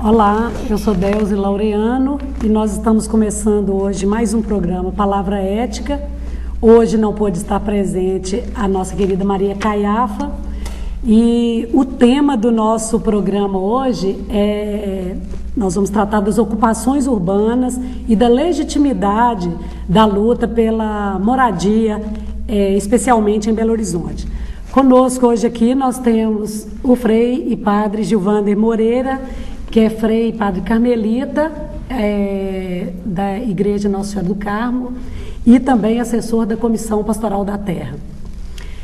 Olá, eu sou Delze Laureano e nós estamos começando hoje mais um programa Palavra Ética. Hoje não pôde estar presente a nossa querida Maria Caiafa e o tema do nosso programa hoje nós vamos tratar das ocupações urbanas e da legitimidade da luta pela moradia, especialmente em Belo Horizonte. Conosco hoje aqui nós temos o Frei e Padre Gilvander Moreira, que é Frei e Padre Carmelita, da Igreja Nossa Senhora do Carmo, e também assessor da Comissão Pastoral da Terra.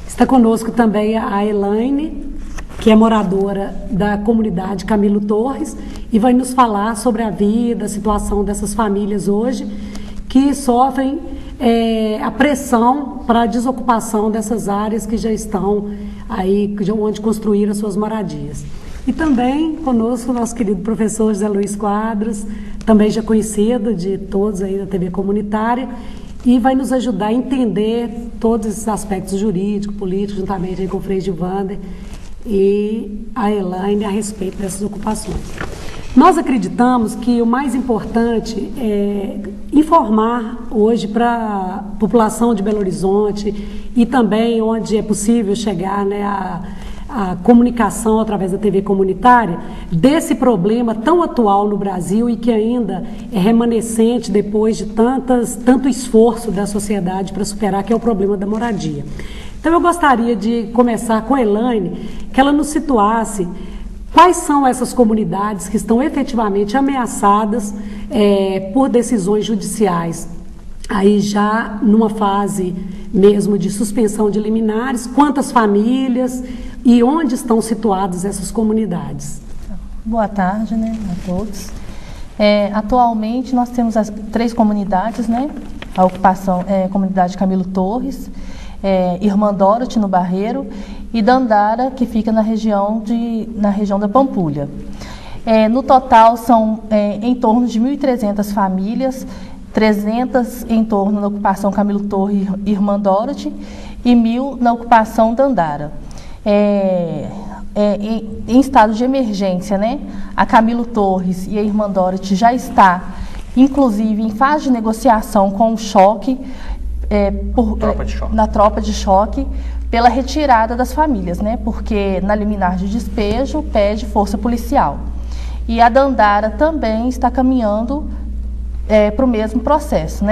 Está conosco também a Elaine, que é moradora da comunidade Camilo Torres, e vai nos falar sobre a vida, a situação dessas famílias hoje, que sofrem a pressão para a desocupação dessas áreas que já estão aí, onde construíram as suas moradias. E também conosco o nosso querido professor José Luiz Quadros, também já conhecido de todos aí da TV comunitária, e vai nos ajudar a entender todos esses aspectos jurídicos, políticos, juntamente aí com o Frei Gilvander e a Elaine a respeito dessas ocupações. Nós acreditamos que o mais importante é informar hoje para a população de Belo Horizonte e também onde é possível chegar, a comunicação através da TV comunitária desse problema tão atual no Brasil e que ainda é remanescente depois de tanto esforço da sociedade para superar, que é o problema da moradia. Então eu gostaria de começar com a Elaine, que ela nos situasse quais são essas comunidades que estão efetivamente ameaçadas por decisões judiciais, aí já numa fase mesmo de suspensão de liminares, quantas famílias e onde estão situadas essas comunidades. Boa tarde, a todos. Atualmente nós temos as 3 comunidades, a ocupação comunidade Camilo Torres, Irmã Dorothy no Barreiro e Dandara, que fica na região da Pampulha. No total são em torno de 1.300 famílias, 300 em torno da ocupação Camilo Torres e Irmã Dorothy e 1.000 na ocupação Dandara. Em estado de emergência, a Camilo Torres e a Irmã Dorothy já está, inclusive, em fase de negociação com o choque, na tropa de choque, pela retirada das famílias, porque na liminar de despejo pede força policial. E a Dandara também está caminhando para o mesmo processo,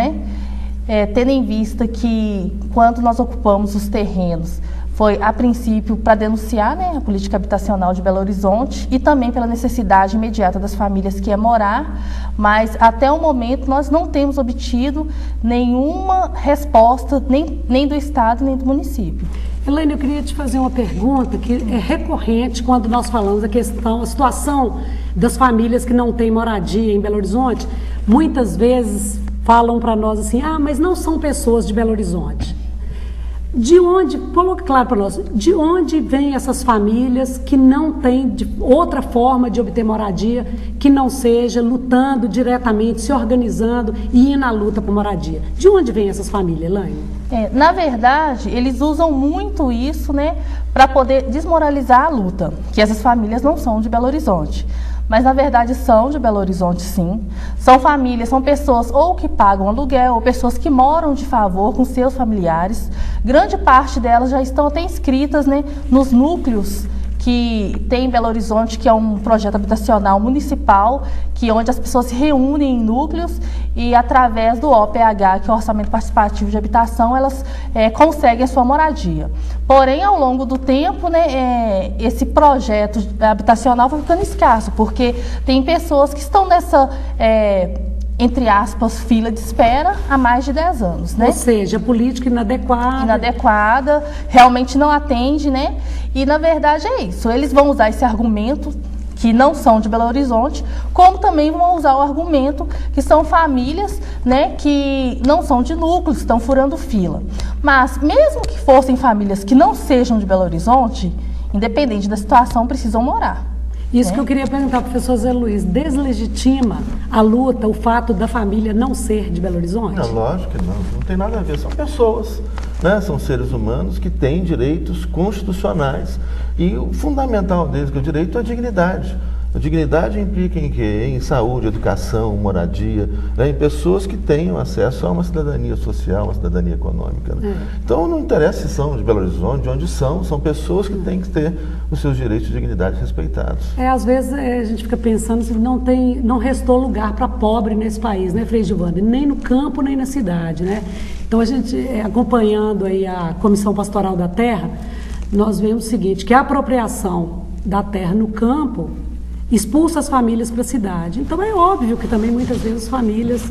tendo em vista que quando nós ocupamos os terrenos foi a princípio para denunciar a política habitacional de Belo Horizonte e também pela necessidade imediata das famílias que é morar, mas até o momento nós não temos obtido nenhuma resposta nem do Estado nem do município. Elaine, eu queria te fazer uma pergunta que é recorrente quando nós falamos a situação das famílias que não têm moradia em Belo Horizonte. Muitas vezes falam para nós assim, mas não são pessoas de Belo Horizonte. De onde, coloque claro para nós, de onde vêm essas famílias que não têm outra forma de obter moradia que não seja lutando diretamente, se organizando e indo à luta por moradia? De onde vêm essas famílias, Elaine? Na verdade, eles usam muito isso, para poder desmoralizar a luta, que essas famílias não são de Belo Horizonte. Mas, na verdade, são de Belo Horizonte, sim. São famílias, são pessoas ou que pagam aluguel, ou pessoas que moram de favor com seus familiares. Grande parte delas já estão até inscritas, nos núcleos que tem em Belo Horizonte, que é um projeto habitacional municipal, onde as pessoas se reúnem em núcleos e, através do OPH, que é o Orçamento Participativo de Habitação, elas conseguem a sua moradia. Porém, ao longo do tempo, esse projeto habitacional vai ficando escasso, porque tem pessoas que estão nessa, entre aspas, fila de espera há mais de 10 anos. Ou seja, política inadequada. Inadequada, realmente não atende, E, na verdade, é isso. Eles vão usar esse argumento, que não são de Belo Horizonte, como também vão usar o argumento que são famílias, que não são de núcleos, estão furando fila. Mas, mesmo que fossem famílias que não sejam de Belo Horizonte, independente da situação, precisam morar. Isso que eu queria perguntar ao professor Zé Luiz, deslegitima a luta, o fato da família não ser de Belo Horizonte? Não, lógico que não tem nada a ver, são pessoas, são seres humanos que têm direitos constitucionais e o fundamental deles, que é o direito à dignidade. A dignidade implica em quê? Em saúde, educação, moradia, né? Em pessoas que tenham acesso a uma cidadania social, uma cidadania econômica. Né? Então não interessa se são de Belo Horizonte, de onde são pessoas que têm que ter os seus direitos de dignidade respeitados. Às vezes a gente fica pensando se não restou lugar para pobre nesse país, né, Frei Gilvando? Nem no campo, nem na cidade, né? Então a gente, acompanhando aí a Comissão Pastoral da Terra, nós vemos o seguinte, que a apropriação da terra no campo expulsa as famílias para a cidade. Então é óbvio que também muitas vezes as famílias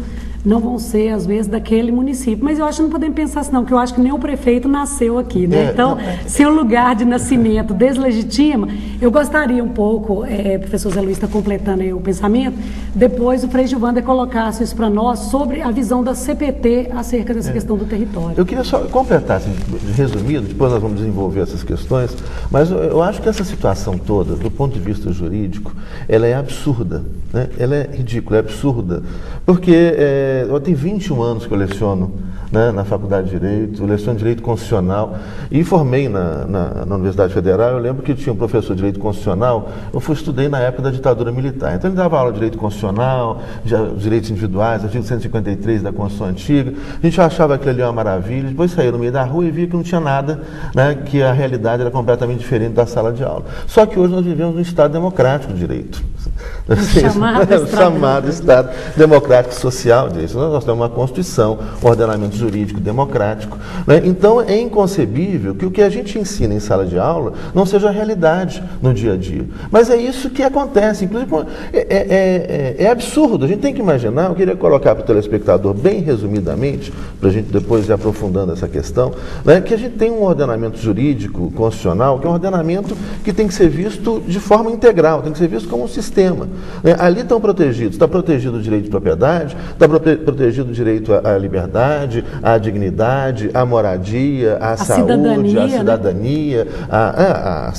não vão ser, às vezes, daquele município. Mas eu acho que não podemos pensar assim, não, porque eu acho que nem o prefeito nasceu aqui, né? Então, se o lugar de nascimento deslegitima, eu gostaria um pouco, professor Zé Luiz está completando aí o pensamento, depois o Frei Gilvander colocasse isso para nós sobre a visão da CPT acerca dessa questão do território. Eu queria só completar, assim, resumido, depois nós vamos desenvolver essas questões, mas eu acho que essa situação toda, do ponto de vista jurídico, ela é absurda, né? Ela é ridícula, é absurda, porque eu tenho 21 anos que eu leciono, né, na Faculdade de Direito, eu leciono Direito Constitucional e formei na Universidade Federal. Eu lembro que tinha um professor de Direito Constitucional, estudei na época da ditadura militar, então ele dava aula de Direito Constitucional, direitos individuais, artigo 153 da Constituição Antiga, a gente achava aquilo ali uma maravilha, depois saía no meio da rua e via que não tinha nada, né, que a realidade era completamente diferente da sala de aula. Só que hoje nós vivemos num Estado democrático de direito. Chamado Estado Democrático Social de Direito. Nós temos uma Constituição, um ordenamento jurídico democrático. Né? Então é inconcebível que o que a gente ensina em sala de aula não seja a realidade no dia a dia. Mas é isso que acontece. Inclusive, é absurdo. A gente tem que imaginar, eu queria colocar para o telespectador bem resumidamente, para a gente depois ir aprofundando essa questão, né, que a gente tem um ordenamento jurídico constitucional, que é um ordenamento que tem que ser visto de forma integral, tem que ser visto como um sistema. Né? Ali estão protegidos, está protegido o direito de propriedade, está protegido o direito à liberdade, à dignidade, à moradia, à saúde, à cidadania, né?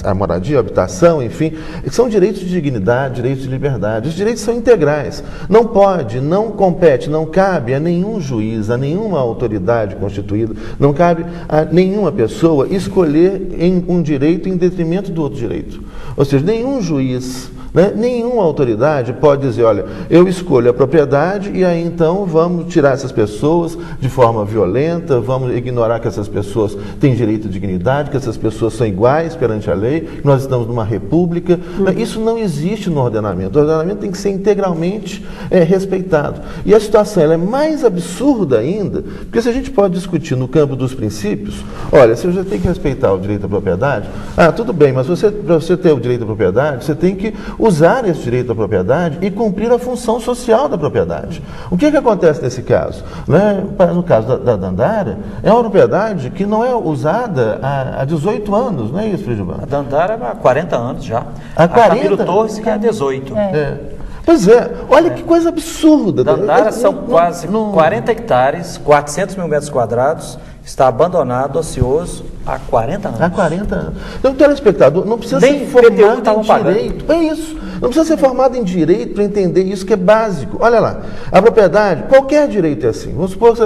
à moradia, à habitação, enfim. São direitos de dignidade, direitos de liberdade. Os direitos são integrais. Não pode, não compete, não cabe a nenhum juiz, a nenhuma autoridade constituída, não cabe a nenhuma pessoa escolher um direito em detrimento do outro direito. Ou seja, nenhum juiz, né, nenhuma autoridade pode dizer, olha, eu escolho a propriedade e aí então vamos tirar essas pessoas de forma violenta, vamos ignorar que essas pessoas têm direito à dignidade, que essas pessoas são iguais perante a lei, que nós estamos numa república. Isso não existe no ordenamento. O ordenamento tem que ser integralmente respeitado. E a situação ela é mais absurda ainda, porque se a gente pode discutir no campo dos princípios, olha, você já tem que respeitar o direito à propriedade, tudo bem, mas para você ter o direito à propriedade, você tem que usar esse direito à propriedade e cumprir a função social da propriedade. O que acontece nesse caso? Né? No caso da Dandara, é uma propriedade que não é usada há 18 anos, não é isso, Frei Gilvando? A Dandara há 40 anos já. Há 40? A Camilo Torres que é há 18. Pois é, olha que coisa absurda. Dandara são quase 40 hectares, 400 mil metros quadrados, está abandonado, ocioso, há 40 anos. Há 40 anos. Então, o telespectador não precisa ser formado em direito. É isso. Não precisa ser formado em direito para entender isso que é básico. Olha lá, a propriedade, qualquer direito é assim. Vamos supor que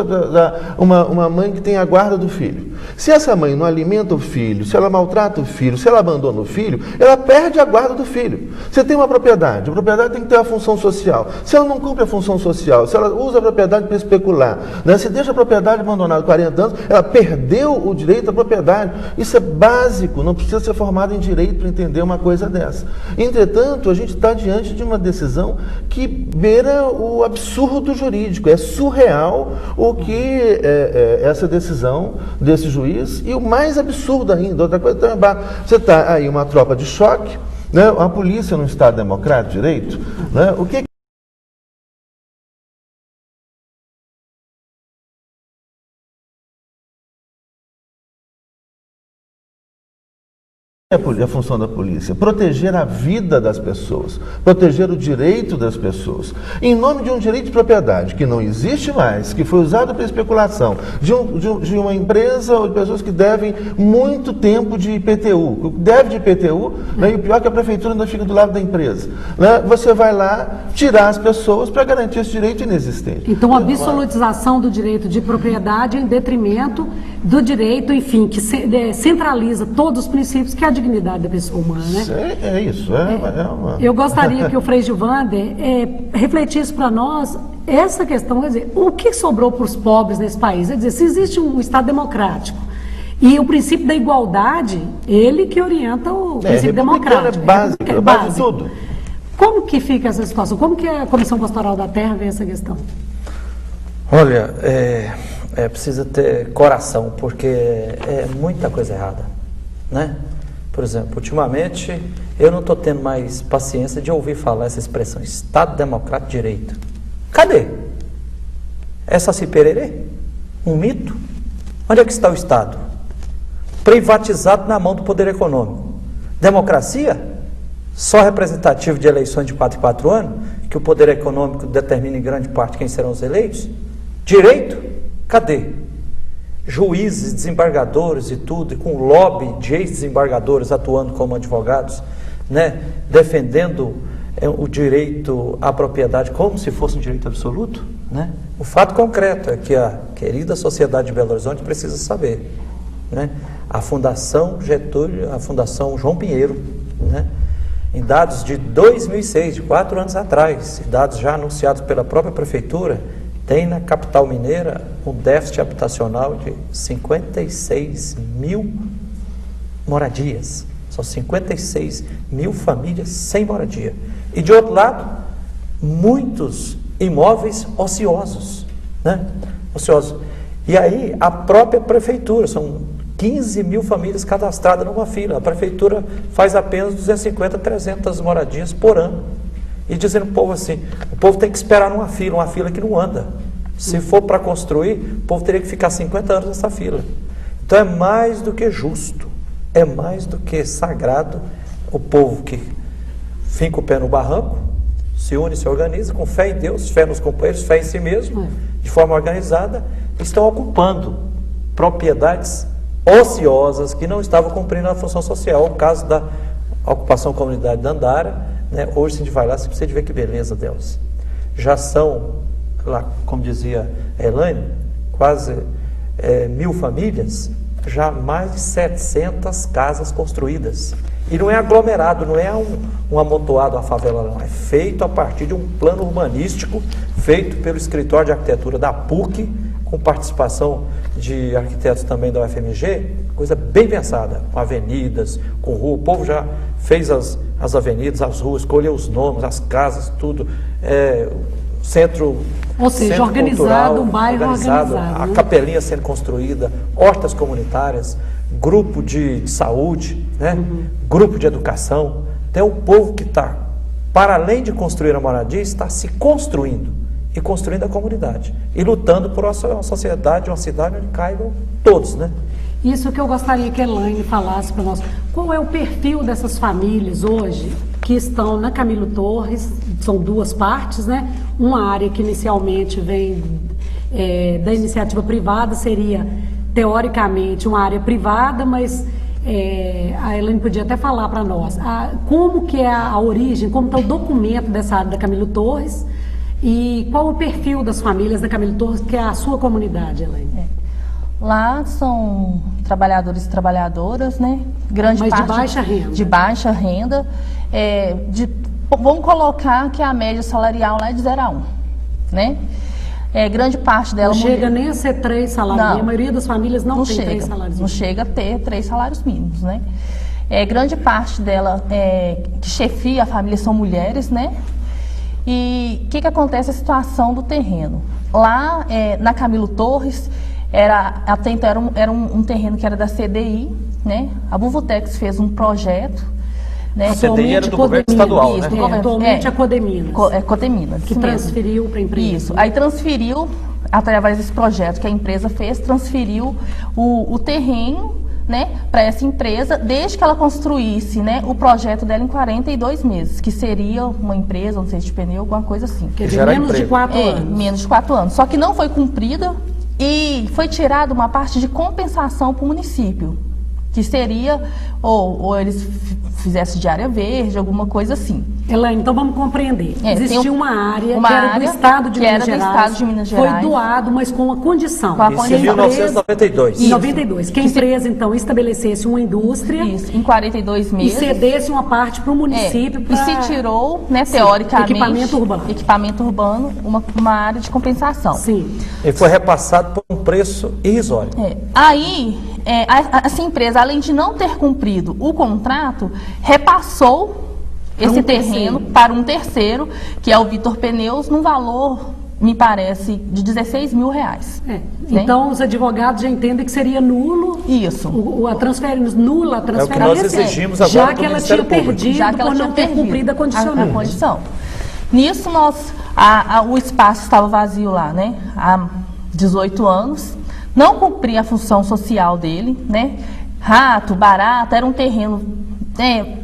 uma mãe que tem a guarda do filho. Se essa mãe não alimenta o filho, se ela maltrata o filho, se ela abandona o filho, ela perde a guarda do filho. Você tem uma propriedade, a propriedade tem que ter a função social. Se ela não cumpre a função social, se ela usa a propriedade para especular, né? Se deixa a propriedade abandonada 40 anos, ela perdeu o direito à propriedade. Isso é básico, não precisa ser formado em direito para entender uma coisa dessa. Entretanto, a gente está diante de uma decisão que beira o absurdo jurídico. É surreal o que essa decisão desse juiz, e o mais absurdo ainda, outra coisa também, você está aí uma tropa de choque, né? A polícia num Estado democrático de direito, né? O que é a função da polícia? Proteger a vida das pessoas, proteger o direito das pessoas, em nome de um direito de propriedade que não existe mais, que foi usado para especulação, de uma empresa ou de pessoas que devem muito tempo de IPTU. Deve de IPTU, né, e o pior é que a prefeitura ainda fica do lado da empresa. Né? Você vai lá tirar as pessoas para garantir esse direito inexistente. Então, a absolutização do direito de propriedade em detrimento do direito, enfim, que centraliza todos os princípios, que é a dignidade da pessoa humana, né? É isso. Eu gostaria que o Frei Gilvander refletisse para nós essa questão, quer dizer, o que sobrou para os pobres nesse país? Quer dizer, se existe um Estado democrático e o princípio da igualdade, ele que orienta o princípio democrático. É base de tudo. Como que fica essa situação? Como que a Comissão Pastoral da Terra vê essa questão? Olha, precisa ter coração, porque é muita coisa errada, né? Por exemplo, ultimamente, eu não estou tendo mais paciência de ouvir falar essa expressão, Estado Democrático de Direito. Cadê? É Saci Pererê? Um mito? Onde é que está o Estado? Privatizado na mão do poder econômico. Democracia? Só representativo de eleições de 4 em 4 anos, que o poder econômico determina em grande parte quem serão os eleitos? Direito? Cadê? Juízes, desembargadores e tudo, e com lobby de ex-desembargadores atuando como advogados, né, defendendo o direito à propriedade como se fosse um direito absoluto, né? O fato concreto é que a querida sociedade de Belo Horizonte precisa saber, né? A Fundação Getúlio, a Fundação João Pinheiro, né, em dados de 2006, de 4 anos atrás, dados já anunciados pela própria prefeitura, tem na capital mineira um déficit habitacional de 56 mil moradias. São 56 mil famílias sem moradia. E de outro lado, muitos imóveis ociosos, né? Ociosos. E aí a própria prefeitura, são 15 mil famílias cadastradas numa fila. A prefeitura faz apenas 250, 300 moradias por ano. E dizendo para o povo assim, o povo tem que esperar uma fila que não anda. Se for para construir, o povo teria que ficar 50 anos nessa fila. Então é mais do que justo, é mais do que sagrado o povo que finca o pé no barranco, se une, se organiza, com fé em Deus, fé nos companheiros, fé em si mesmo, de forma organizada, estão ocupando propriedades ociosas que não estavam cumprindo a função social. O caso da ocupação comunidade da Andara, né? Hoje, se a gente vai lá, você precisa de ver que beleza delas. Já são, lá, como dizia a Elaine, quase 1000 famílias, já mais de 700 casas construídas. E não é aglomerado, não é um amontoado, uma favela, não. É feito a partir de um plano urbanístico, feito pelo escritório de arquitetura da PUC, com participação de arquitetos também da UFMG, coisa bem pensada, com avenidas, com rua. O povo já fez as avenidas, as ruas, escolheu os nomes, as casas, tudo. Centro, ou seja, centro organizado, cultural, um bairro organizado. A né? capelinha sendo construída, hortas comunitárias, grupo de saúde, né? Grupo de educação. Tem um povo que está, para além de construir a moradia, está se construindo e construindo a comunidade e lutando por uma sociedade, uma cidade onde caibam todos, né? Isso que eu gostaria que a Elaine falasse para nós. Qual é o perfil dessas famílias hoje que estão na Camilo Torres? São duas partes, né? Uma área que inicialmente vem da iniciativa privada, seria teoricamente uma área privada, mas a Elaine podia até falar para nós como que é a origem, como está o documento dessa área da Camilo Torres e qual o perfil das famílias da Camilo Torres, que é a sua comunidade, Elaine. Lá são trabalhadores e trabalhadoras, né? Grande Mas parte de baixa renda. De baixa renda. Vamos colocar que a média salarial lá é de 0 a 1, né? Grande parte dela... Não chega nem a ser 3 salários mínimos. A maioria das famílias não tem 3 salários mínimos. Não chega a ter 3 salários mínimos, né? Grande parte dela que chefia a família são mulheres, né? E o que acontece? A situação do terreno. Lá na Camilo Torres... Até então era um terreno que era da CDI, né? A Buvutex fez um projeto, né? A CDI era do governo estadual, isso, né? Atualmente é Codeminas. Codeminas. Que transferiu para a empresa. Isso. Aí transferiu, através desse projeto que a empresa fez, transferiu o terreno, né, para essa empresa, desde que ela construísse, né, o projeto dela em 42 meses, que seria uma empresa, não sei, de pneu, alguma coisa assim. Quer dizer, menos de 4 anos. Menos de 4 anos. Só que não foi cumprida. E foi tirada uma parte de compensação para o município, que seria, ou eles fizessem de área verde, alguma coisa assim. Elaine, então vamos compreender. Existia uma área uma que era do área Estado de que Minas era do Gerais. Estado de Minas Gerais. Foi doado, mas com uma condição. Com a Isso em 1992. Em 92. Que a empresa, então, estabelecesse uma indústria Isso, em 42 e meses. cedesse uma parte para o município. E se tirou, né, teoricamente, equipamento urbano, uma área de compensação. Sim. E foi repassado por um preço irrisório. Aí, essa empresa, além de não ter cumprido o contrato, repassou esse terreno para um terceiro, que é o Vitor Pneus, num valor, me parece, de R$16 mil. Né? Então, os advogados já entendem que seria nulo. Isso. A transferência, nula a transferência. É o que nós exigimos agora já do que ela Ministério tinha Público. perdido por não ter cumprido a condicionante. Nisso, o espaço estava vazio lá, né? Há 18 anos. Não cumpria a função social dele, né? Rato, barata, era um terreno...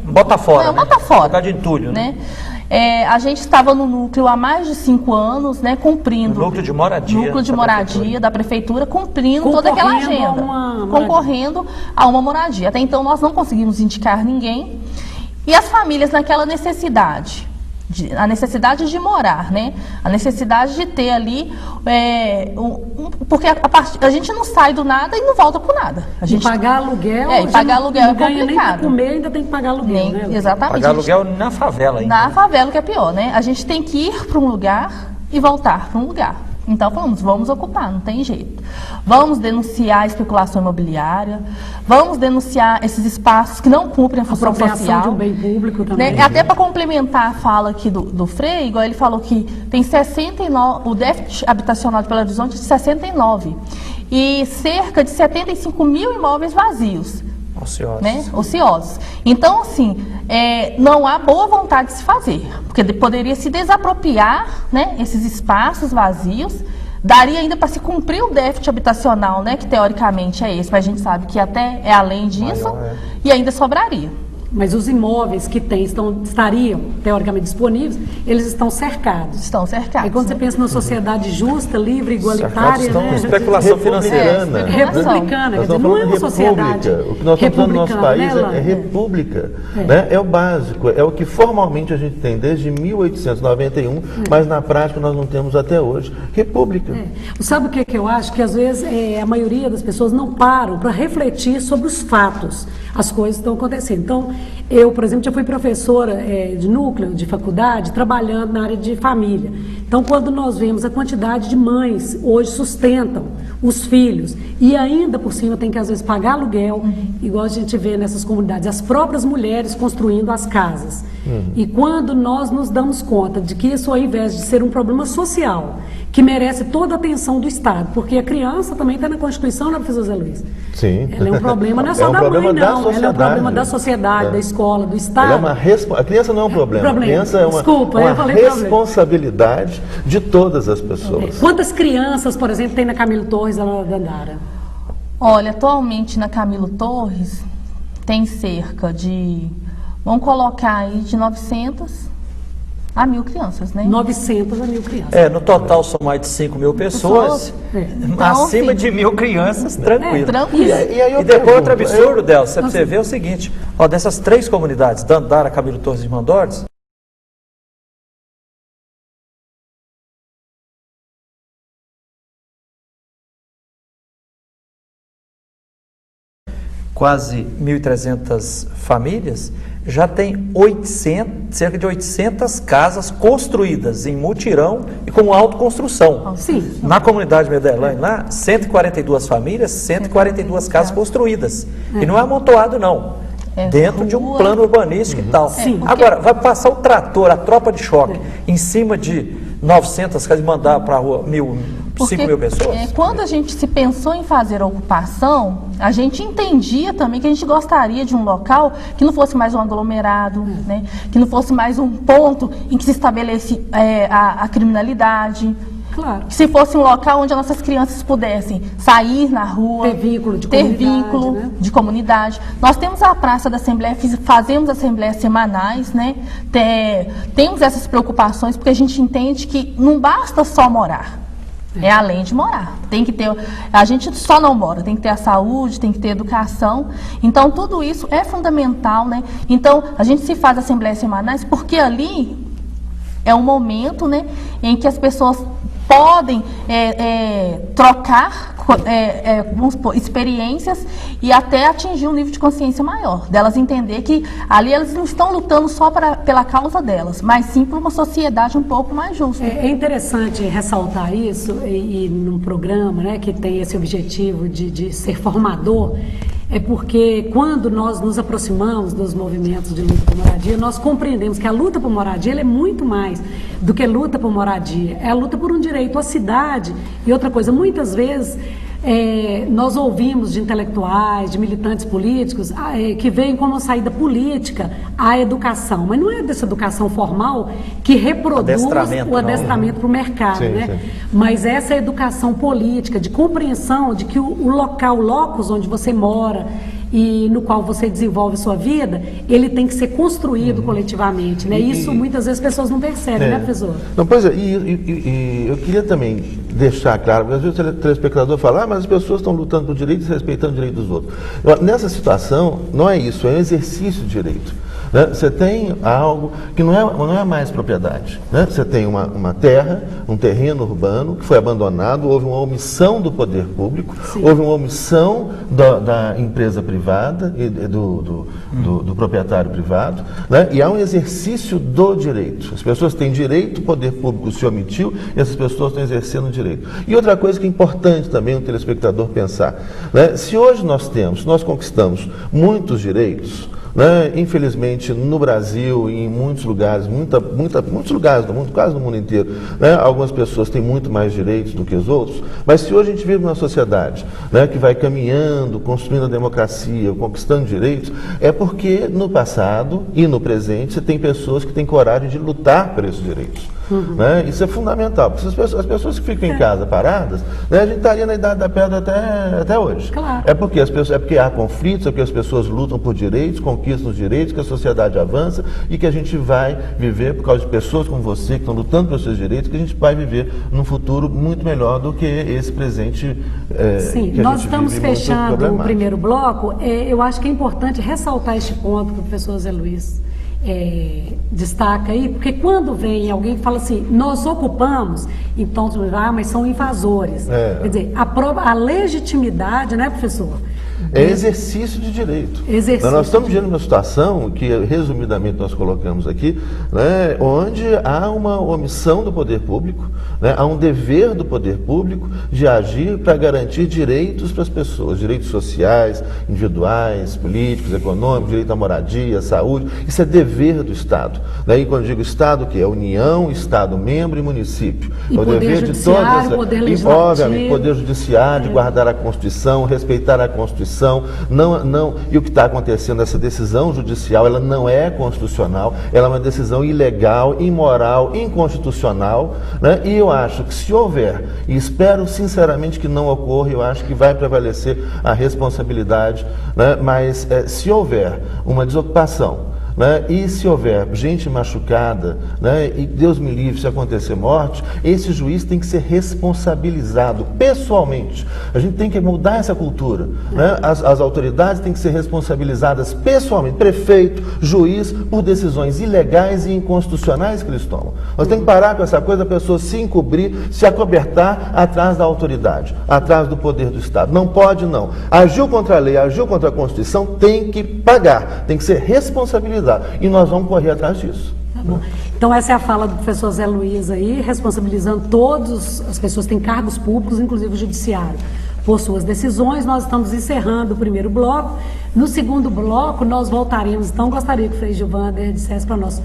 Bota fora, né? Bota fora. Lugar de entulho, né? A gente estava no núcleo há mais de 5 anos, né, cumprindo... Núcleo de moradia. Núcleo de moradia da prefeitura, cumprindo toda aquela agenda. Concorrendo a uma moradia. Até então, nós não conseguimos indicar ninguém. E as famílias naquela necessidade... a necessidade de morar, né? A necessidade de ter ali, porque a gente não sai do nada e não volta com nada. A gente pagar aluguel, pagar aluguel é ganha nem para complicado. Comer, ainda tem que pagar aluguel, né? Exatamente. Pagar aluguel na favela ainda. Na favela, que é pior, né? A gente tem que ir para um lugar e voltar para um lugar. Então, falamos, vamos ocupar, não tem jeito. Vamos denunciar a especulação imobiliária, vamos denunciar esses espaços que não cumprem a função social. De um bem público também. Né? Até para complementar a fala aqui do Frei, igual ele falou que tem 69, o déficit habitacional de Belo Horizonte é de 69, e cerca de 75 mil imóveis vazios. Ociosos. Né? Ociosos. Então, assim, não há boa vontade de se fazer, porque poderia se desapropriar, né, esses espaços vazios, daria ainda para se cumprir o déficit habitacional, né, que teoricamente é esse, mas a gente sabe que até é além disso, e ainda sobraria. Mas os imóveis que tem estariam, teoricamente, disponíveis, eles estão cercados. Estão cercados. Aí quando você pensa numa sociedade justa, livre, igualitária, estão né? especulação financeira. Republicana, quer dizer, não é uma sociedade O que nós estamos falando no nosso país né, é república. Né? É o básico, é o que formalmente a gente tem desde 1891, mas na prática nós não temos até hoje. República. Sabe o que eu acho? Que às vezes a maioria das pessoas não param para refletir sobre os fatos. As coisas estão acontecendo. Então, eu, por exemplo, já fui professora de núcleo, de faculdade, trabalhando na área de família. Então, quando nós vemos a quantidade de mães hoje sustentam os filhos e ainda por cima tem que às vezes pagar aluguel, igual a gente vê nessas comunidades, as próprias mulheres construindo as casas. E quando nós nos damos conta de que isso, ao invés de ser um problema social, que merece toda a atenção do Estado, porque a criança também está na Constituição, né, professor Zé Luiz? Sim. Ela é um problema, não é só da mãe, não. Ela é um problema da sociedade, da escola, do Estado. A criança não é um problema. A criança é uma responsabilidade de todas as pessoas. Quantas crianças, por exemplo, tem na Camilo Torres, da Dandara? Olha, atualmente na Camilo Torres tem cerca de, vamos colocar aí, de 900 a 1.000 crianças, né? 900 a 1.000 crianças. No total são mais de 5 mil pessoas, Então, acima assim, de 1.000 crianças, tranquilo. Tranquilo. E depois outro absurdo, Delcio, você vê o seguinte, dessas 3 comunidades, Dandara, Camilo Torres e Mandordes, quase 1.300 famílias, já tem cerca de 800 casas construídas em mutirão e com autoconstrução. Sim. Na comunidade Medellín, lá, 142 famílias, 142 casas construídas. E não é amontoado, não. Dentro de um plano urbanístico e tal. Sim. Agora, vai passar o trator, a tropa de choque, em cima de 900 casas e mandar para a rua 5 mil pessoas? Quando a gente se pensou em fazer a ocupação, a gente entendia também que a gente gostaria de um local que não fosse mais um aglomerado, né? Que não fosse mais um ponto em que se estabelece a criminalidade. Claro. Se fosse um local onde as nossas crianças pudessem sair na rua, ter vínculo de comunidade. Nós temos a Praça da Assembleia, fazemos assembleias semanais, né? Temos essas preocupações porque a gente entende que não basta só morar. É além de morar. Tem que ter. A gente só não mora, tem que ter a saúde, tem que ter educação. Então, tudo isso é fundamental, né? Então, a gente se faz assembleias semanais porque ali é um momento, né, em que as pessoas podem trocar vamos supor, experiências e até atingir um nível de consciência maior, delas entender que ali elas não estão lutando só pela causa delas, mas sim por uma sociedade um pouco mais justa. É interessante ressaltar isso e num programa, né, que tem esse objetivo de ser formador, é porque quando nós nos aproximamos dos movimentos de luta por moradia, nós compreendemos que a luta por moradia ela é muito mais do que luta por moradia, é a luta por um direito à cidade. E outra coisa, muitas vezes nós ouvimos de intelectuais, de militantes políticos que veem como saída política a educação, mas não é dessa educação formal que reproduz o adestramento para o mercado, sim, né? Sim. Mas essa educação política, de compreensão de que o local, o locus onde você mora e no qual você desenvolve sua vida, ele tem que ser construído coletivamente, né? Isso muitas vezes as pessoas não percebem, né, professor? Não, pois é, e eu queria também deixar claro, porque às vezes o telespectador fala, mas as pessoas estão lutando por direitos e respeitando o direito dos outros. Nessa situação, não é isso, é um exercício de direito. Né? Você tem algo que não é mais propriedade. Né? Você tem uma terra, um terreno urbano que foi abandonado, houve uma omissão do poder público, sim, houve uma omissão da empresa privada e do proprietário privado, né? E há um exercício do direito. As pessoas têm direito, o poder público se omitiu e essas pessoas estão exercendo o direito. E outra coisa que é importante também o telespectador pensar, né? Se hoje nós conquistamos muitos direitos, né? Infelizmente, no Brasil e em muitos lugares, muitos lugares do mundo, quase no mundo inteiro, né? Algumas pessoas têm muito mais direitos do que os outros, mas se hoje a gente vive numa sociedade, né, que vai caminhando, construindo a democracia, conquistando direitos, é porque no passado e no presente você tem pessoas que têm coragem de lutar por esses direitos. Né? Isso é fundamental, porque as pessoas que ficam em casa paradas, né, a gente estaria na idade da pedra até hoje. Claro. É porque há conflitos, é porque as pessoas lutam por direitos, conquistam os direitos, que a sociedade avança e que a gente vai viver, por causa de pessoas como você, que estão lutando pelos seus direitos, que a gente vai viver num futuro muito melhor do que esse presente. Sim, que nós estamos fechando o primeiro bloco. Eu acho que é importante ressaltar este ponto que o professor Zé Luiz destaca aí, porque quando vem alguém que fala assim, nós ocupamos, então, mas são invasores. Quer dizer, a legitimidade, né, professor? É exercício de direito. Nós estamos vivendo uma situação que, resumidamente, nós colocamos aqui, né, onde há uma omissão do poder público, né, há um dever do poder público de agir para garantir direitos para as pessoas, direitos sociais, individuais, políticos, econômicos, direito à moradia, à saúde. Isso é dever do Estado. Né? E quando eu digo Estado, o que é União, Estado membro e município. E é o dever de todas, poder legislativo. Obviamente, poder judiciário, de guardar a Constituição, respeitar a Constituição. E o que está acontecendo, essa decisão judicial, ela não é constitucional, ela é uma decisão ilegal, imoral, inconstitucional, né? E eu acho que se houver, e espero sinceramente que não ocorra, eu acho que vai prevalecer a responsabilidade, né? Mas se houver uma desocupação, né, e se houver gente machucada, né, e Deus me livre se acontecer morte, esse juiz tem que ser responsabilizado pessoalmente. A gente tem que mudar essa cultura. Né? As autoridades têm que ser responsabilizadas pessoalmente, prefeito, juiz, por decisões ilegais e inconstitucionais que eles tomam. Nós temos que parar com essa coisa da pessoa se encobrir, se acobertar atrás da autoridade, atrás do poder do Estado. Não pode, não. Agiu contra a lei, agiu contra a Constituição, tem que pagar, tem que ser responsabilizado. E nós vamos correr atrás disso. Tá bom. Então essa é a fala do professor Zé Luiz aí, responsabilizando todas as pessoas que têm cargos públicos, inclusive o judiciário, por suas decisões. Nós estamos encerrando o primeiro bloco. No segundo bloco nós voltaremos, então gostaria que o Frei Gilvander dissesse para nós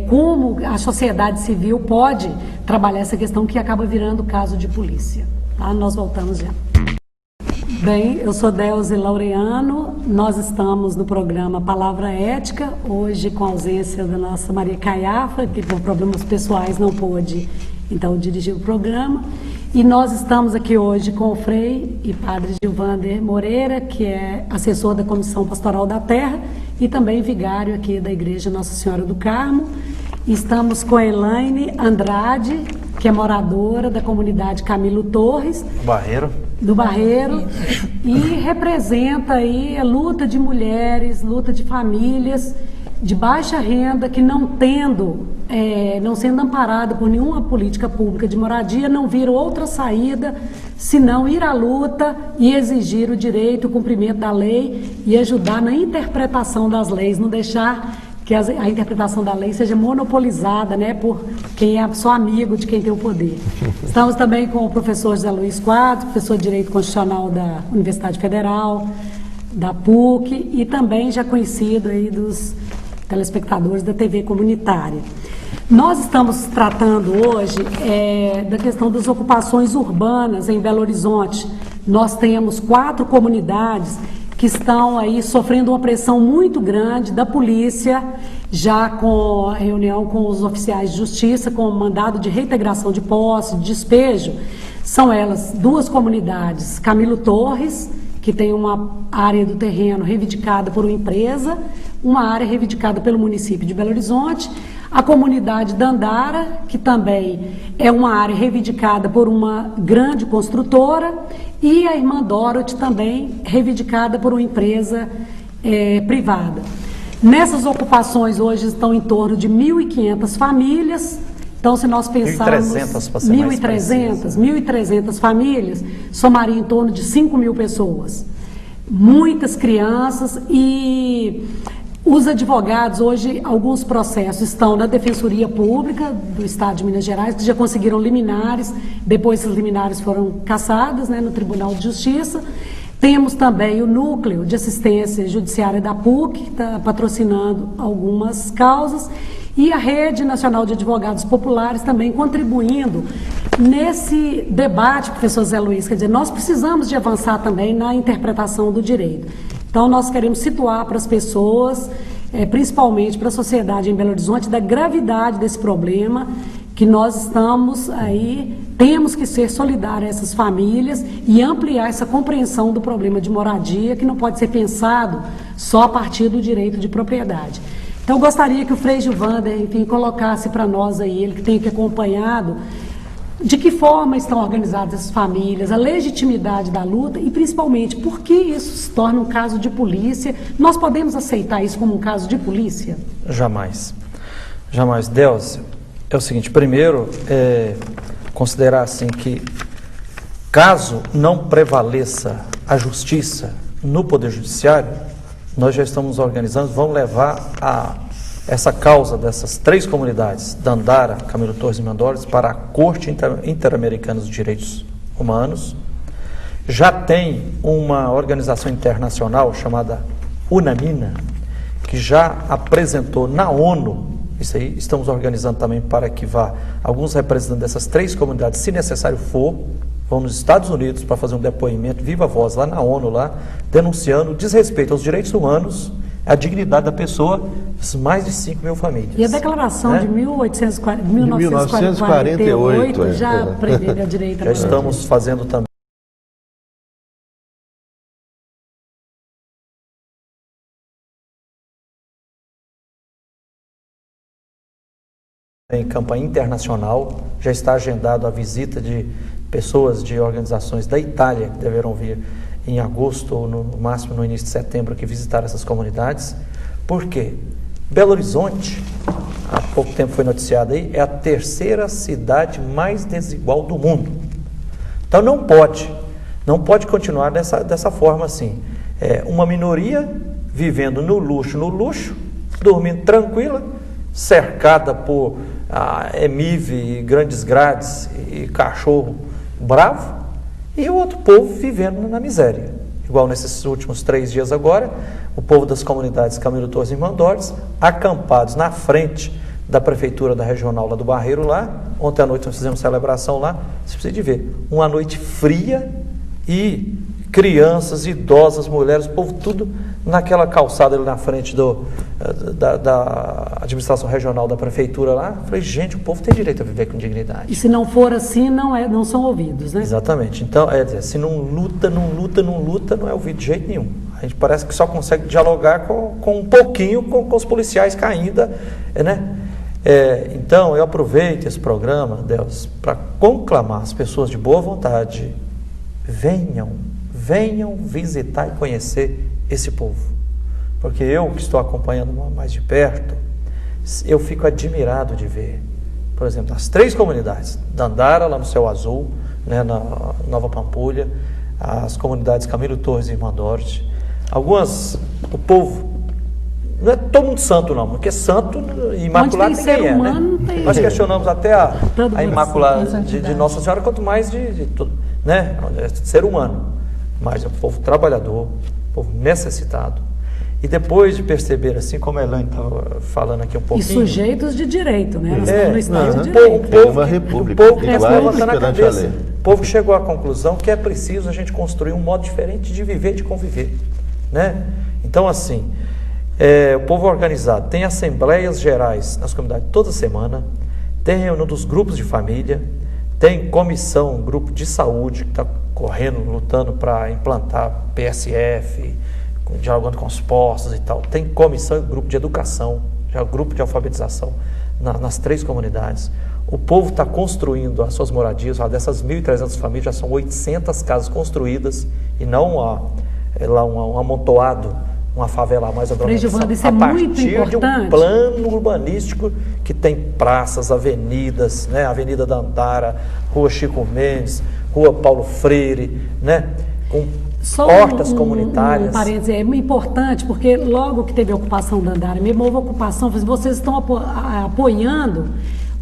como a sociedade civil pode trabalhar essa questão que acaba virando caso de polícia. Tá? Nós voltamos já. Bem, eu sou Delze Laureano, nós estamos no programa Palavra Ética, hoje com a ausência da nossa Maria Caiafa, que por problemas pessoais não pôde, então, dirigir o programa, e nós estamos aqui hoje com o Frei e Padre Gilvander Moreira, que é assessor da Comissão Pastoral da Terra e também vigário aqui da Igreja Nossa Senhora do Carmo. Estamos com a Elaine Andrade, que é moradora da comunidade Camilo Torres, do Barreiro, e representa aí a luta de mulheres, luta de famílias de baixa renda que não sendo amparado por nenhuma política pública de moradia, não viram outra saída senão ir à luta e exigir o direito, o cumprimento da lei e ajudar na interpretação das leis, não deixar que a interpretação da lei seja monopolizada, né, por quem é só amigo de quem tem o poder. Estamos também com o professor José Luiz Quadros, professor de Direito Constitucional da Universidade Federal, da PUC, e também já conhecido aí dos telespectadores da TV comunitária. Nós estamos tratando hoje da questão das ocupações urbanas em Belo Horizonte. Nós temos 4 comunidades que estão aí sofrendo uma pressão muito grande da polícia, já com a reunião com os oficiais de justiça, com o mandado de reintegração de posse, de despejo. São elas 2 comunidades, Camilo Torres, que tem uma área do terreno reivindicada por uma empresa, uma área reivindicada pelo município de Belo Horizonte, a comunidade Dandara, que também é uma área reivindicada por uma grande construtora, e a Irmã Dorothy, também reivindicada por uma empresa privada. Nessas ocupações hoje estão em torno de 1.500 famílias. Então, se nós pensarmos 1.300 famílias, somaria em torno de 5.000 pessoas. Muitas crianças, e os advogados hoje, alguns processos estão na Defensoria Pública do Estado de Minas Gerais, que já conseguiram liminares, depois essas liminares foram cassadas, né, no Tribunal de Justiça. Temos também o Núcleo de Assistência Judiciária da PUC, que está patrocinando algumas causas, e a Rede Nacional de Advogados Populares também contribuindo nesse debate, professor Zé Luiz. Quer dizer, nós precisamos de avançar também na interpretação do direito. Então, nós queremos situar para as pessoas, principalmente para a sociedade em Belo Horizonte, da gravidade desse problema, que nós estamos aí, temos que ser solidários a essas famílias e ampliar essa compreensão do problema de moradia, que não pode ser pensado só a partir do direito de propriedade. Então, eu gostaria que o Frei Gilvander, enfim, colocasse para nós aí, ele que tem que acompanhado, de que forma estão organizadas as famílias, a legitimidade da luta e, principalmente, por que isso se torna um caso de polícia. Nós podemos aceitar isso como um caso de polícia? Jamais. Jamais. Delcio, é o seguinte, primeiro, considerar assim que, caso não prevaleça a justiça no Poder Judiciário, nós já estamos organizando, vamos levar essa causa dessas 3 comunidades, Dandara, Camilo Torres e Irmã Dorothy, para a Corte Interamericana dos Direitos Humanos. Já tem uma organização internacional chamada UNAMINA, que já apresentou na ONU, isso aí estamos organizando também para que vá alguns representantes dessas 3 comunidades, se necessário for, vão nos Estados Unidos para fazer um depoimento viva voz lá na ONU, lá, denunciando o desrespeito aos direitos humanos, a dignidade da pessoa, mais de 5.000 famílias. E a declaração de 1948 já prevê o direito à moradia. Já estamos fazendo também em campanha internacional, já está agendado a visita de pessoas de organizações da Itália, que deverão vir em agosto ou no máximo no início de setembro, que visitar essas comunidades. Por quê? Belo Horizonte, há pouco tempo foi noticiado aí, é a 3ª cidade mais desigual do mundo. Então não pode continuar dessa forma assim. Uma minoria vivendo no luxo, dormindo tranquila, cercada por EMIV, grandes grades e cachorro bravo, e o outro povo vivendo na miséria. Igual nesses últimos 3 dias agora, o povo das comunidades Camilo Torres e Irmã Dorothy, acampados na frente da prefeitura da regional lá do Barreiro lá. Ontem à noite nós fizemos celebração lá. Você precisa de ver, uma noite fria e crianças, idosas, mulheres, o povo tudo naquela calçada ali na frente da administração regional da prefeitura lá. Eu falei, gente, o povo tem direito a viver com dignidade. E se não for assim, não são ouvidos, né? Exatamente. Então, se não luta, não é ouvido de jeito nenhum. A gente parece que só consegue dialogar com um pouquinho com os policiais que ainda, né? Então, eu aproveito esse programa, Deus, para conclamar as pessoas de boa vontade, venham visitar e conhecer esse povo. Porque eu, que estou acompanhando mais de perto, eu fico admirado de ver, por exemplo, nas 3 comunidades, Dandara, lá no Céu Azul, né, na Nova Pampulha, as comunidades Camilo Torres e Irmã Dorte, algumas, o povo, não é todo mundo santo não, porque santo, imaculado ninguém é, né? Nós questionamos até a Imaculada de Nossa Senhora, quanto mais de tudo, né? Ser humano, mas é um povo trabalhador, povo necessitado. E depois de perceber, assim como a Elaine estava falando aqui um pouquinho... E sujeitos de direito, né? Nós estamos no Estado de Direito. O povo que está levantando a cabeça. O povo que chegou à conclusão que é preciso a gente construir um modo diferente de viver, de conviver, né? Então, assim, o povo organizado tem assembleias gerais nas comunidades toda semana, tem reunião dos grupos de família, tem comissão, grupo de saúde que está correndo, lutando para implantar PSF, dialogando com os postos e tal. Tem comissão e grupo de educação, grupo de alfabetização nas 3 comunidades. O povo está construindo as suas moradias. Dessas 1.300 famílias, já são 800 casas construídas e não um amontoado, uma favela a mais aglomeração. Isso é muito importante. A partir de um plano urbanístico que tem praças, avenidas, né? Avenida Dandara, Rua Chico Mendes, Rua Paulo Freire, né? Com hortas comunitárias. Parênteses, é importante, porque logo que teve a ocupação da Dandara, mesmo houve ocupação, vocês estão apoiando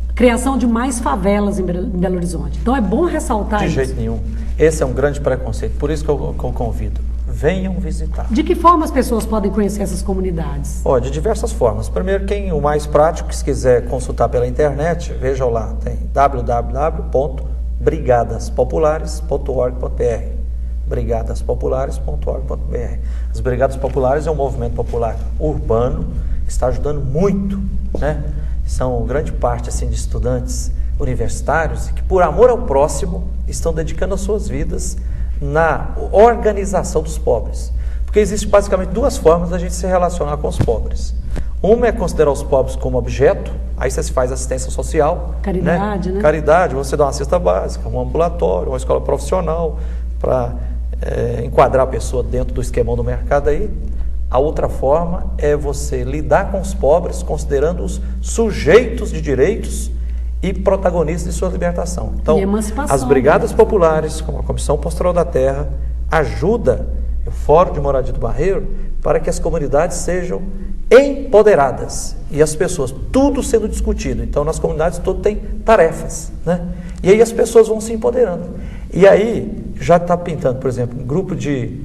a criação de mais favelas em Belo Horizonte. Então é bom ressaltar isso. De jeito nenhum. Esse é um grande preconceito, por isso que eu convido. Venham visitar. De que forma as pessoas podem conhecer essas comunidades? De diversas formas. Primeiro, o mais prático, se quiser consultar pela internet, vejam lá, tem www.brigadaspopulares.org.br brigadaspopulares.org.br. As Brigadas Populares é um movimento popular urbano que está ajudando muito, né? São grande parte assim, de estudantes universitários que, por amor ao próximo, estão dedicando as suas vidas na organização dos pobres. Porque existe basicamente 2 formas da gente se relacionar com os pobres. Uma é considerar os pobres como objeto, aí você faz assistência social. Caridade, né? Caridade, você dá uma cesta básica, um ambulatório, uma escola profissional, para enquadrar a pessoa dentro do esquemão do mercado aí. A outra forma é você lidar com os pobres, considerando-os sujeitos de direitos e protagonistas de sua libertação. Então, as Brigadas Populares, como a Comissão Pastoral da Terra, ajuda o Fórum de Moradia do Barreiro para que as comunidades sejam empoderadas e as pessoas, tudo sendo discutido. Então, nas comunidades todas tem tarefas, né? E aí as pessoas vão se empoderando. E aí já está pintando, por exemplo, um grupo de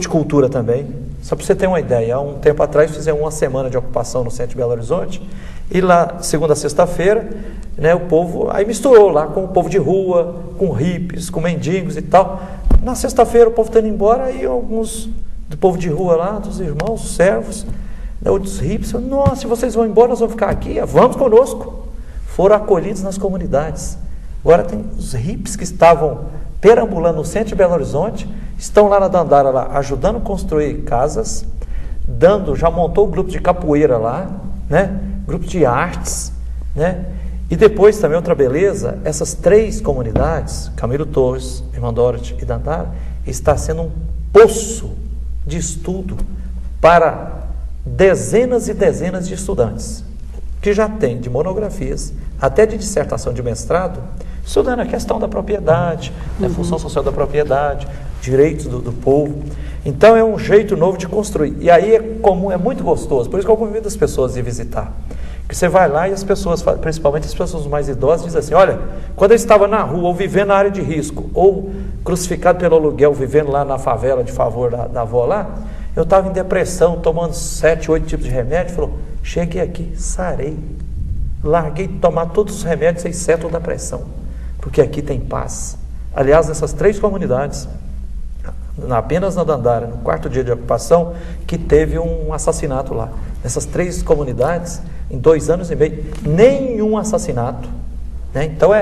cultura também. Só para você ter uma ideia, há um tempo atrás fizemos uma semana de ocupação no centro de Belo Horizonte, e lá, segunda a sexta-feira, né, o povo aí misturou lá com o povo de rua, com hippies, com mendigos e tal. Na sexta-feira o povo está indo embora, e alguns do povo de rua lá, dos irmãos, os servos, né, outros hippies, nossa, se vocês vão embora, nós vamos ficar aqui, vamos conosco. Foram acolhidos nas comunidades. Agora tem os hippies que estavam perambulando no centro de Belo Horizonte, estão lá na Dandara, lá, ajudando a construir casas, já montou o grupo de capoeira lá, né? Grupo de artes, né? E depois também outra beleza, essas 3 comunidades, Camilo Torres, Irmã Dorothy e Dandara, está sendo um poço de estudo para dezenas e dezenas de estudantes, que já tem de monografias, até de dissertação de mestrado, estudando a questão da propriedade, a função social da propriedade, direitos do povo. Então é um jeito novo de construir. E aí é muito gostoso, por isso que eu convido as pessoas a ir visitar. Que você vai lá e as pessoas, principalmente as pessoas mais idosas, dizem assim, olha, quando eu estava na rua, ou vivendo na área de risco, ou crucificado pelo aluguel, vivendo lá na favela de favor da avó lá, eu estava em depressão, tomando 7, 8 tipos de remédio, falou, cheguei aqui, sarei, larguei de tomar todos os remédios, exceto o da pressão, porque aqui tem paz. Aliás, nessas 3 comunidades, apenas na Dandara, no 4º dia de ocupação, que teve um assassinato lá. Nessas 3 comunidades, em 2 anos e meio, nenhum assassinato, né? Então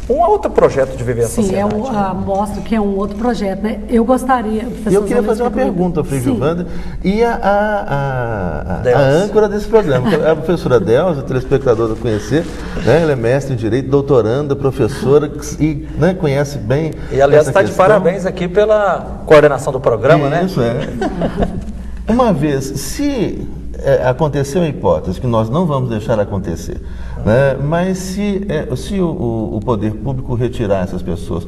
um outro projeto de viver a Sim, sociedade. mostra que é um outro projeto, né? Eu gostaria... Eu queria fazer uma pergunta, Frigilvanda, e a âncora desse programa, que é a professora Delza, telespectador da conhecer, né? Ela é mestre em Direito, doutoranda, professora, e né, conhece bem. E aliás, está de parabéns aqui pela coordenação do programa, né? Isso é. Uma vez, se aconteceu a hipótese, que nós não vamos deixar acontecer, né? Mas se o poder público retirar essas pessoas,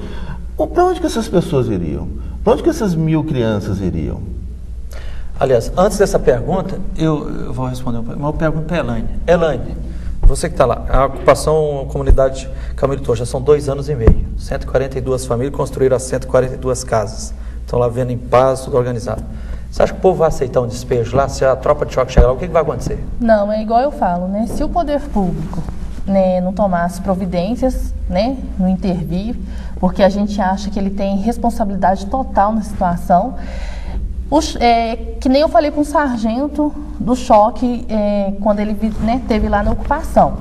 para onde que essas pessoas iriam? Para onde que essas 1.000 crianças iriam? Aliás, antes dessa pergunta, eu vou responder uma pergunta para a Elaine. Elaine, você que está lá, a ocupação comunidade Camilo já são 2 anos e meio, 142 famílias construíram as 142 casas, estão lá vendo em paz, tudo organizado. Você acha que o povo vai aceitar um despejo lá? Se a tropa de choque chegar lá, o que vai acontecer? Não, é igual eu falo, né? Se o poder público, né, não tomar as providências, né, não intervir, porque a gente acha que ele tem responsabilidade total na situação, que nem eu falei com o sargento do choque quando ele, né, teve lá na ocupação.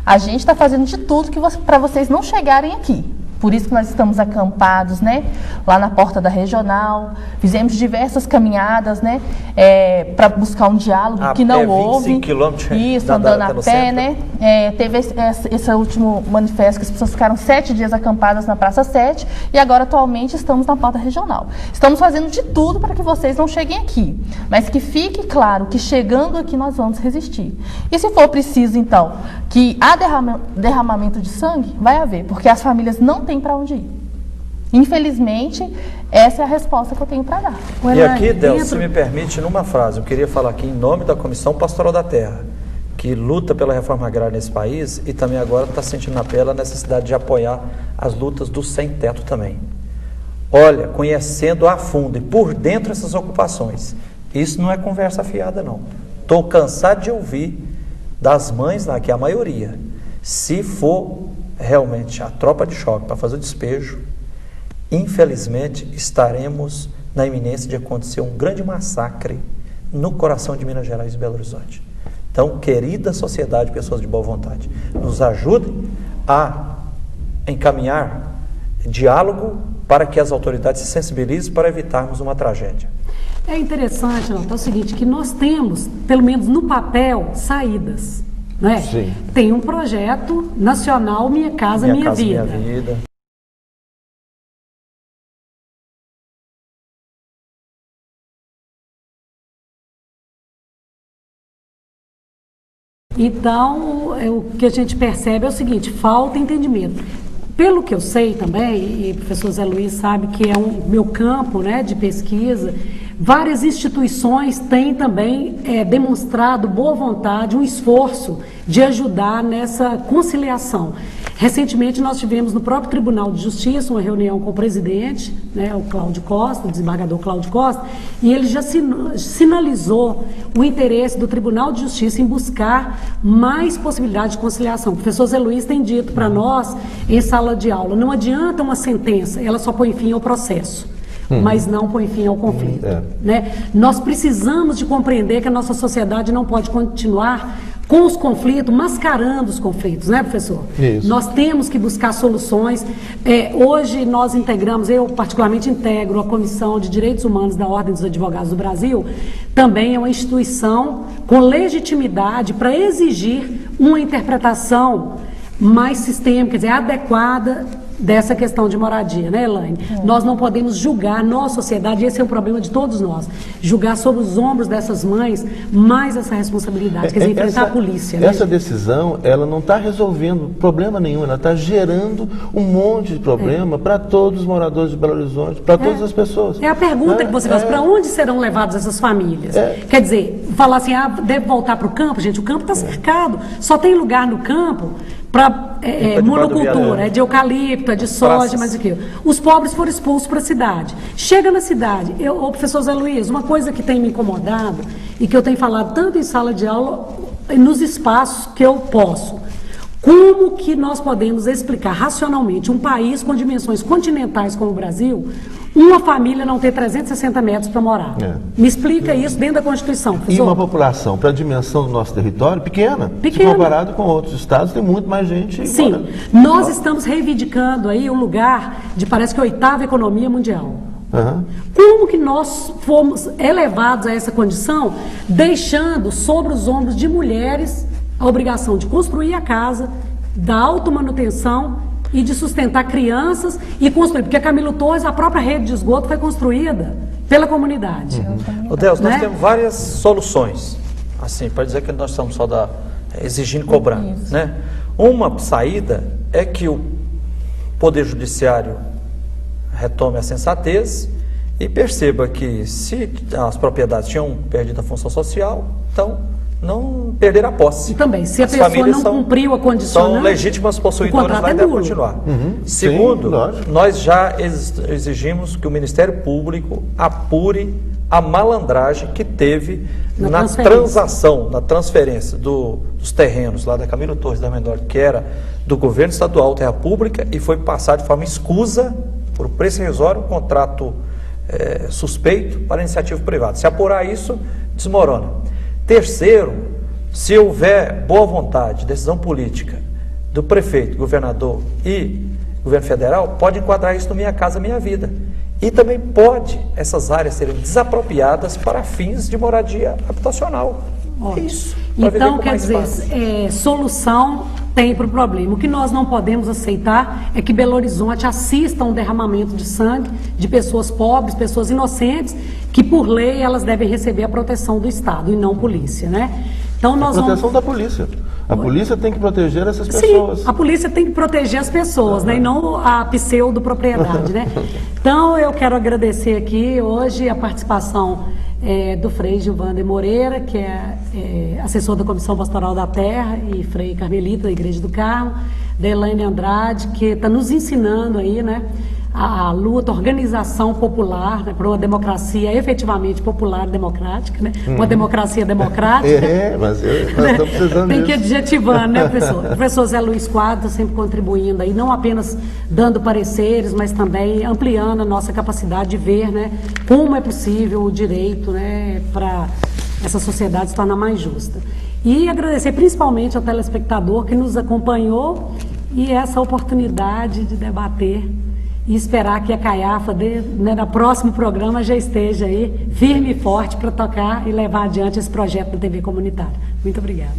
A gente está fazendo de tudo para vocês não chegarem aqui. Por isso que nós estamos acampados, né, lá na porta da regional, fizemos diversas caminhadas, né, para buscar um diálogo que não houve. 25 quilômetros. Isso, andando a pé, né. Teve esse último manifesto que as pessoas ficaram 7 dias acampadas na Praça 7 e agora atualmente estamos na porta regional. Estamos fazendo de tudo para que vocês não cheguem aqui, mas que fique claro que chegando aqui nós vamos resistir. E se for preciso, então, que há derramamento de sangue, vai haver, porque as famílias não têm para onde ir. Infelizmente, essa é a resposta que eu tenho para dar. E aqui, Delza, se me permite, numa frase, eu queria falar aqui em nome da Comissão Pastoral da Terra, que luta pela reforma agrária nesse país e também agora está sentindo na pele a necessidade de apoiar as lutas do sem-teto também. Olha, conhecendo a fundo e por dentro essas ocupações, isso não é conversa fiada, não. Estou cansado de ouvir das mães lá, que é a maioria, se for realmente a tropa de choque para fazer o despejo, infelizmente estaremos na iminência de acontecer um grande massacre no coração de Minas Gerais e Belo Horizonte. Então, querida sociedade, pessoas de boa vontade, nos ajudem a encaminhar diálogo para que as autoridades se sensibilizem para evitarmos uma tragédia. É interessante, é o seguinte, que nós temos, pelo menos no papel, saídas. Não é? Sim. Tem um projeto nacional Minha Casa Minha Vida. Então, o que a gente percebe é o seguinte, falta entendimento. Pelo que eu sei também, e o professor Zé Luiz sabe que é o meu campo, né, de pesquisa, várias instituições têm também demonstrado boa vontade, um esforço de ajudar nessa conciliação. Recentemente nós tivemos no próprio Tribunal de Justiça uma reunião com o presidente, né, o Cláudio Costa, o desembargador Cláudio Costa, e ele já sinalizou o interesse do Tribunal de Justiça em buscar mais possibilidade de conciliação. O professor Zé Luiz tem dito para nós em sala de aula, não adianta uma sentença, ela só põe fim ao processo. Mas não põe fim ao conflito. Né? Nós precisamos de compreender que a nossa sociedade não pode continuar com os conflitos, mascarando os conflitos, né, professor? Isso. Nós temos que buscar soluções. Hoje nós integramos, eu particularmente integro a Comissão de Direitos Humanos da Ordem dos Advogados do Brasil, também é uma instituição com legitimidade para exigir uma interpretação mais sistêmica, quer dizer, adequada dessa questão de moradia, né, Elaine? Nós não podemos julgar, nossa sociedade, esse é um problema de todos nós, julgar sobre os ombros dessas mães mais essa responsabilidade, quer dizer, enfrentar a polícia. Essa decisão, ela não está resolvendo problema nenhum, ela está gerando um monte de problema para todos os moradores de Belo Horizonte, para todas as pessoas. É a pergunta que você faz, para onde serão levadas essas famílias? Quer dizer, falar assim, deve voltar para o campo, gente, o campo está cercado, só tem lugar no campo para monocultura, de eucalipto, de soja, mas aquilo. Os pobres foram expulsos para a cidade. Chega na cidade, o professor Zé Luiz, uma coisa que tem me incomodado e que eu tenho falado tanto em sala de aula, nos espaços que eu posso. Como que nós podemos explicar racionalmente um país com dimensões continentais como o Brasil, uma família não ter 360 metros para morar? Me explica isso dentro da Constituição, professor. E uma população, para a dimensão do nosso território, pequena. Se comparado com outros estados, tem muito mais gente. Sim, nós estamos reivindicando aí um lugar de, parece que, 8ª economia mundial. Como que nós fomos elevados a essa condição, deixando sobre os ombros de mulheres a obrigação de construir a casa, da automanutenção e de sustentar crianças e construir? Porque a Camilo Torres, a própria rede de esgoto foi construída pela comunidade. Deus, nós temos várias soluções, assim, para dizer que nós estamos só exigindo cobrar, né? Uma saída é que o Poder Judiciário retome a sensatez e perceba que se as propriedades tinham perdido a função social, então não perder a posse. E também, se a pessoa não cumpriu a condicionante, são legítimas possuidoras, lá e devem continuar. Segundo, nós já exigimos que o Ministério Público apure a malandragem que teve na transação, na transferência dos terrenos lá da Camilo Torres da Menor, que era do governo estadual, terra pública, e foi passado de forma escusa, por preço irrisório, um contrato suspeito para iniciativa privada. Se apurar isso, desmorona. Terceiro, se houver boa vontade, decisão política do prefeito, governador e governo federal, pode enquadrar isso no Minha Casa Minha Vida. E também pode essas áreas serem desapropriadas para fins de moradia habitacional. Isso. Então, quer dizer, solução tem para o problema. O que nós não podemos aceitar é que Belo Horizonte assista a um derramamento de sangue de pessoas pobres, pessoas inocentes, que por lei elas devem receber a proteção do Estado e não polícia, né? Então nós proteção da polícia. A polícia tem que proteger essas pessoas. Sim, a polícia tem que proteger as pessoas, né? E não a pseudo-propriedade, né? Então eu quero agradecer aqui hoje a participação do Frei Gilvander Moreira, que é assessor da Comissão Pastoral da Terra, e Frei Carmelita da Igreja do Carmo, da Elaine Andrade, que está nos ensinando aí, né, a luta, a organização popular, né, para uma democracia efetivamente popular e democrática, né? Uma democracia democrática. Mas nós estamos precisando Tem disso. que adjetivando, né, professor? O professor Zé Luiz Quadro sempre contribuindo aí, não apenas dando pareceres, mas também ampliando a nossa capacidade de ver, né, como é possível o direito, né, para essa sociedade se tornar mais justa. E agradecer principalmente ao telespectador que nos acompanhou e essa oportunidade de debater e esperar que a Caiafa, no próximo programa, já esteja aí firme e forte para tocar e levar adiante esse projeto da TV comunitária. Muito obrigada.